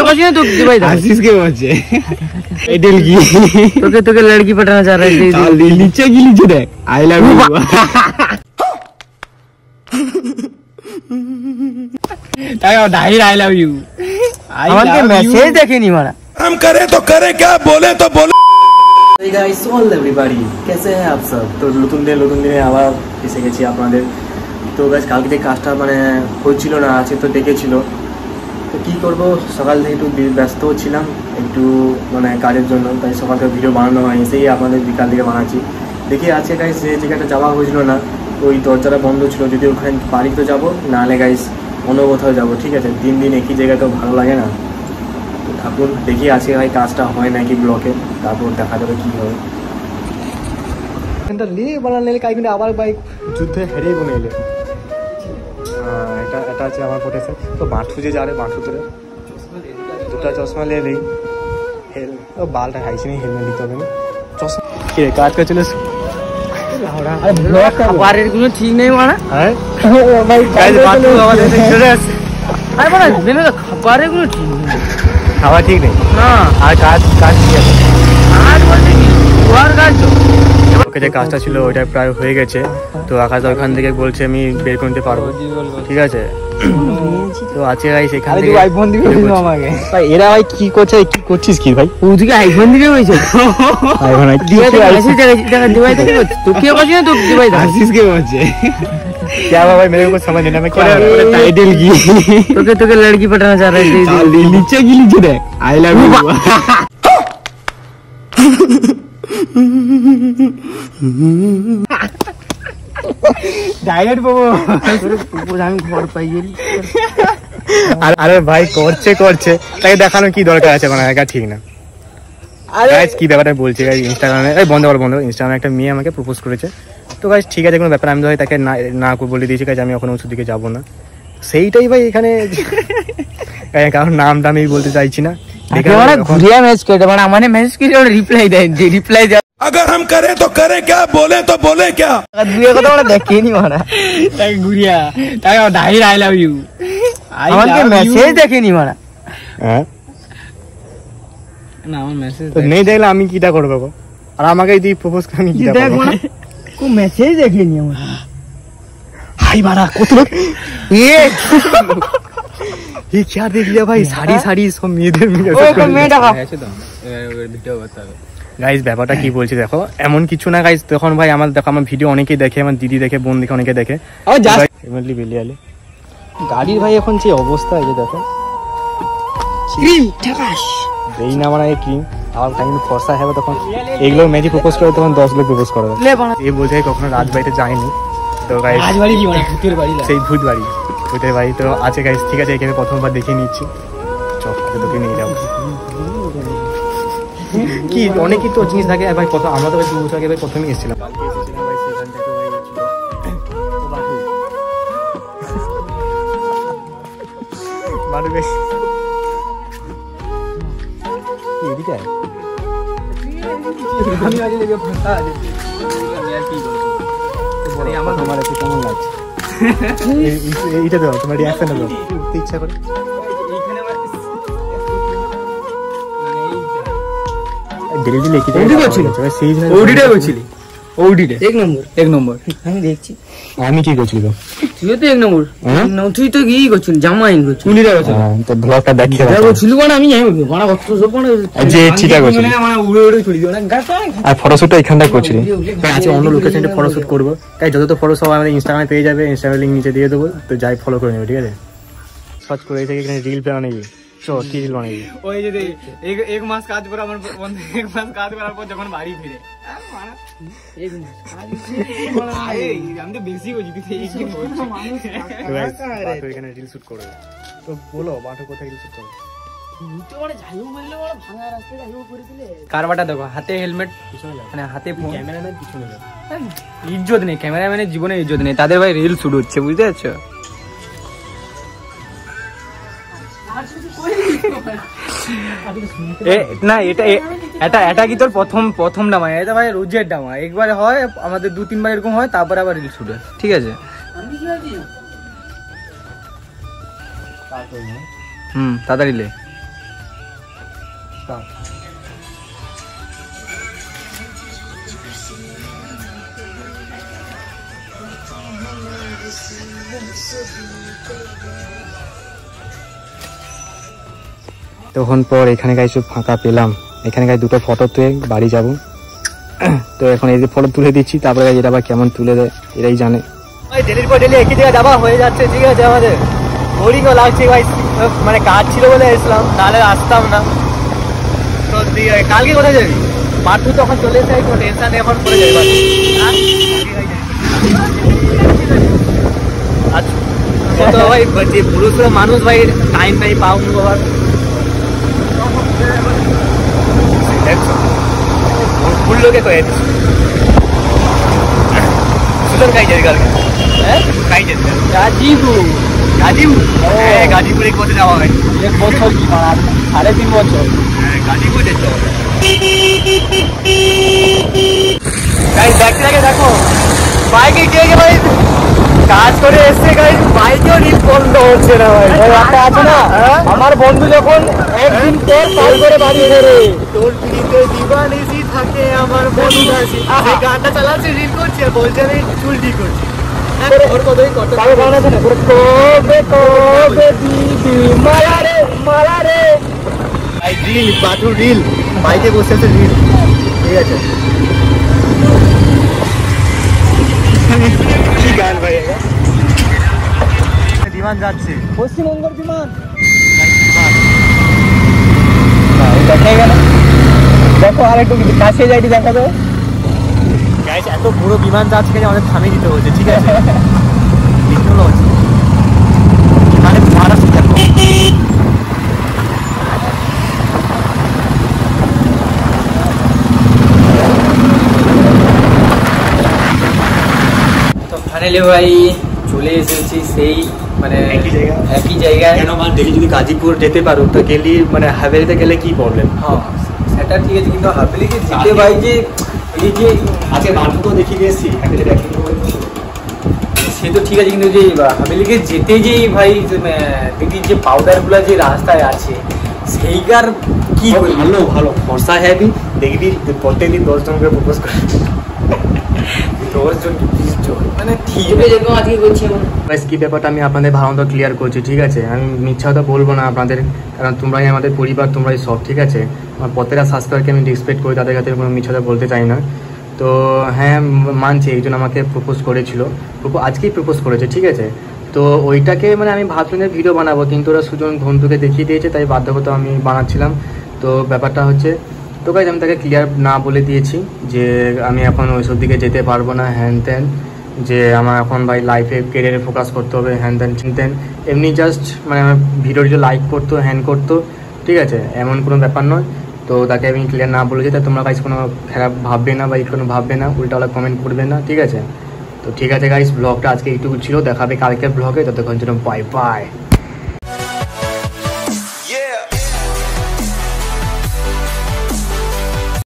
बची ना तो भाई आशीष के बचे एडल की तो लड़की पटाना चाह रहा है नीचे की नीचे देख I love you I love you हमारे मैसेज देखे नहीं मारा हम करे तो करे क्या बोले तो बोले Hey guys, all everybody, कैसे हैं आप सब? तो নতুন দিনে আবার এসে গেছি আপনাদের। তো গাইস কালকে যে কাজটা মানে হচ্ছিল না আছে তো ডেকেছিল, তো কি করব সকাল থেকে একটু ব্যস্ত ছিলাম একটু মানে কাজের জন্য, তাই সকাল থেকে ভিডিও বানানো হয়নি, সেই আপনাদের বিকাল দিকে বানাচ্ছি। দেখি আছে গাইস যে জায়গাটা যাওয়া হয়েছিল না ওই দরজাটা বন্ধ ছিল, যদি ওখানে বাড়ি তো যাবো, নাহলে গাইস অন্য কোথাও যাবো, ঠিক আছে? দিন একই জায়গায় তো ভালো লাগে না। ঠাকুর দেখি আজকে ভাই কাজটা হয় নাকি ব্লকে, তারপর দেখা যাবে কি হবে। কিন্তু আবার বাইক যুদ্ধে হেরেই বনে এলে এটা আছে আমার প্রোটেকশন। তো বাঁটু যে যারে বাঁটু করে দুটা চশমা লে নেই, বালটা হাইছে নি, হেলমেট নিতে হবে না, চশমা কে কাজ করে চলে খাবারের কোনো ঠিক নেই মারা। হ্যাঁ ভাই খাবারের কোনো ঠিক নেই, খাওয়া ঠিক নেই না, আর কাজ কি আছে? কাজ বলতে কি ওর কাজ তো ওকে যে কাজটা ছিল ওইটা প্রায় হয়ে গেছে। তো আকাশ ওখান থেকে বলছে আমি বের করতে পারবো, ঠিক আছে? তো আছে ভাই সেখান থেকে আইফোন দিবে আমাকে ভাই, এরা ভাই কি করছে, কি করছিস কি ভাই? ওদিকে আইফোন দিবে হইছে আইফোন দিবে মেসেজ দেখা দিবাই থেকে তো কি বলছিস না তো দিবাই आशीष के बच्चे क्या भाई मेरे को समझ नहीं, मैं क्या टाइटल की তোকে लड़की पटाना चाह रहा है नीचे की नीचे देख आई लव यू ডাইরেক্ট বাবু আমি ঘর পাই গেলি। আরে ভাই করছে তাকে দেখানো কি দরকার আছে, মানে একা ঠিক না। গাইস কি ব্যাপারটা বলছি গাইস, ইনস্টাগ্রামে বন্ধ ইনস্টাগ্রামে একটা মেয়ে আমাকে প্রপোজ করেছে। তো গাইস ঠিক আছে কোনো ব্যাপার, আমি তো ভাই তাকে না বলে দিয়েছি গাইস, আমি এখন ওর দিকে যাবো না, সেইটাই ভাই এখানে কারণ নামটা আমি বলতে চাইছি না। ঘুরিয়া মেসেজ করে মানে আমানে মেসেজ করে ওর রিপ্লাই দেয় अगर हम करे तो करे क्या बोले तो बोले क्या দুই কথা আমরা দেখিনি মারা, তাকে ঘুরিয়া তাকে ডাইরেক্ট আই লাভ ইউ আমাকে মেসেজ দেখেনি মারা। হ্যাঁ না আমার মেসেজ তো নেই দেখলে আমি কিটা করবো গো, আর আমাকে যদি প্রপোজ করে আমি কিটা করব? কো মেসেজ দেখেনি আমার হাই বাড়া কত লোক ये क्या देख लिया भाई, साड़ी सब মেয়েদের মেয়েটা গাইস ব্যাপারটা কি বলছি দেখো, এমন কিছু না গাইস, তখন ভাই আমার ভিডিও অনেকেই দেখে, আমার দিদি দেখে, বোন দেখে, অনেকে দেখে। গাড়ির ভাই এখন যে অবস্থা, এই যে দেখো এই না মানে ক্রিম আবার টাইম ফর্সা হবে, তখন এগুলো মেজি প্রপোজ করে তখন 10 লোক প্রপোজ করবে। এই বোঝাই কখনো রাজবাড়িতে যায়নি, তো গাইস রাজবাড়ি কি মানে ভূতের বাড়ি, সেই ভূতের বাড়ি তো আছে গাইস, ঠিক আছে এখানে প্রথমবার দেখে নিচ্ছি, চল তোকে নিয়ে যাবো। কি অনেকই তো জিনিস থাকে ভাই, কত আমরা তো 2 বছর আগে ভাই প্রথমে এসেছিলাম, কালকে এসেছিলাম ভাই, সেখান থেকে ভাই ছিল বাটু বেশ এদিকে আমি আগে লেগে ফাঁকা আছে, আমার তোমার একটু কেমন লাগছে এইটা দাও, তোমার রিঅ্যাকশনটা দাও, ইচ্ছা করে আমি কি করছিলি? তুইও তো 1 নম্বর, তুই তো কি করছিস? জামা ইন করছিস, তো ব্লগটা দেখিয়ে ছিল না, আমি জানি বড় কষ্ট সব মানে যে চিটা করছিস মানে উড়ে ছুড়ি দিও না গাছ, আর ফটোশুটটা এখানটা করছিলি। আজকে অন্য লোকেশনে ফটোশুট করব, তাই যত ফটো সব আমাদের ইনস্টাগ্রামে পেয়ে যাবে, ইনস্টাগ্রাম লিংক নিচে দিয়ে দেবো, তো যাই ফলো করে নেবে, ঠিক আছে? সার্চ করে এই থেকে এখানে রিল বানাবি, চল কি রিল বানাবি? ওই যে এক মাস কাজ করে আমার বন্ধু, 1 মাস কাজ করার পর যখন বাড়ি ফিরে আমি তো বেশি বলছি, এখানে রিল শুট করবে, তো বলো বাটু কোথায় রিল শুট করবে? কারবাটা দেখো, হাতে হেলমেট, মানে হাতে ক্যামেরাম্যান পিছনে যাবে, ইজ্জত নেই ক্যামেরাম্যানের জীবনে, ইজ্জত নেই তাদের, ভাই রিল শুট হচ্ছে, বুঝতে পারছো? না এটা কি তোর প্রথম ডামা, এটা ভাই রোজের ডামা, একবার হয় আমাদের 2-3 বার এরকম হয়, তারপরে আবার রিল শুট হয়, ঠিক আছে? তাড়াতাড়ি লে, স্টার্ট। তখন পর এখানে গাইস ফাঁকা পেলাম, এখানে গাইস দুটো ফটো তুলে বাড়ি যাব। তো এখন এই যে ফটো তুলে দিচ্ছি, তারপরে এটা আবার কেমন তুলে দেয় এরাই জানে। ডেলির পর ডেলি একই জায়গায় যাওয়া হয়ে যাচ্ছে, ঠিক আছে। আমাদের বোরিংও লাগছে গাইস, মানে কাজ ছিল বলে এসলাম, তাহলে আসতাম না। তো কালকে কোথায় যাবি? পার্থু তখন চলে এসে কোনো টেনশন নেই, এখন করে যাবি। আচ্ছা তো ভাই যে পুরুষরা মানুষ ভাই টাইম নাই পাও আবার ভুল লোকে কয়ে দিচ্ছি। সুতরাং কাই যাবি কালকে? হ্যাঁ কাই যাবি? গাজীপুর। গাজীপুর? হ্যাঁ গাজীপুরে কোথায় যাওয়া হয়? 1 বছর কি 3.5 বছর। হ্যাঁ গাজীপুর যেতে হবে। গাইস দেখতে লাগে, দেখো বাইকে কে কে ভাই কাজ করে এসছে গাইস, বাইকেও রিল বন্ধ হচ্ছে না ভাই। একটা আছে না, আমার বন্ধু যখন একদিন পর কল করে বাড়ি ফেরে, তোর পিড়িতে দিবানিসি থাকে আমার বন্ধু আছে, এই গানটা চালাচ্ছে, রিল করছে আর বলছে আমি চুল ঠিক করছি। ওর কতই করতে পারে, গান আছে না কবে কবে দিদি মালা রে মালা রে। ভাই রিল বাটু রিল, বাইকে বসে আছে রিল, ঠিক আছে। কি গান ভাই? বিমান যাচ্ছে, পশ্চিমবঙ্গের বিমান। দেখাই গেল, দেখো আর একটু কাছে যাইটি দেখা যাবে। গাইস এত বড় বিমান যাচ্ছে, আমাদের থামিয়ে দিতে হচ্ছে, ঠিক আছে। মানে মহারাষ্ট্র দেখো, ফাইনালি ভাই চলে এসেছি সেই মানে একই জায়গায়। কেন মানে ডেলি যদি গাজীপুর যেতে পারো তো গেলি, মানে হাভেলিতে গেলে কি প্রবলেম? হ্যাঁ সেটা ঠিক আছে, কিন্তু হাভেলিতে যেতে ভাই যে এই যে আজকে মাঠও দেখি গেছি, সে তো ঠিক আছে, কিন্তু যে হাভেলিকে যেতে যেই ভাই দেখি যে পাউডারগুলো যে রাস্তায় আছে সেইকার কি ভালো ভালো ফর্সা হ্যাভি দেখবি প্রত্যেকদিন 10 জন করে প্রপোজ করে, 10 জন 20 জন, মানে ঠিক যেরকম আজকে করছি। কি ব্যাপারটা আমি আপনাদের ভালো মতো ক্লিয়ার করছি, ঠিক আছে। আমি মিথ্যা কথা বলবো না আপনাদের, কারণ তোমরাই আমাদের পরিবার, তোমরাই সব, ঠিক আছে। আমার প্রত্যেকটা সাবস্ক্রাইবারকে আমি রেসপেক্ট করি, তাদের কাছে কোনো মিথ্যা কথা বলতে চাই না। তো হ্যাঁ মানছি একজন আমাকে প্রপোজ করেছিল, আজকেই প্রপোজ করেছে, ঠিক আছে। তো ওইটাকে মানে আমি ভাবছিলাম ভিডিও বানাবো, কিন্তু ওরা সুজন বন্ধুকে দেখিয়ে দিয়েছে, তাই বাধ্যগত আমি বানাচ্ছিলাম। তো ব্যাপারটা হচ্ছে, তো গাইজ আমি তাকে ক্লিয়ার না বলে দিয়েছি যে আমি এখন ওইসব দিকে যেতে পারবো না, হ্যান ত্যান, যে আমার এখন ভাই লাইফে কেরিয়ারে ফোকাস করতে হবে, হ্যান ত্যান চিনতেন। এমনি জাস্ট মানে আমার ভিডিওটি লাইক করতো, হ্যান করতো, ঠিক আছে, এমন কোনো ব্যাপার নয়। তো তাকে আমি ক্লিয়ার না বলেছি, তাই তোমরা গাইজ কোনো খারাপ ভাববে না বা কোনো ভাববে না, উল্টাওয়ালা কমেন্ট করবে না, ঠিক আছে। তো ঠিক আছে গাইজ, ব্লগটা আজকে এইটুকু ছিল, দেখাবে কালকের ব্লগে, ততক্ষণ জন্য বাই বাই।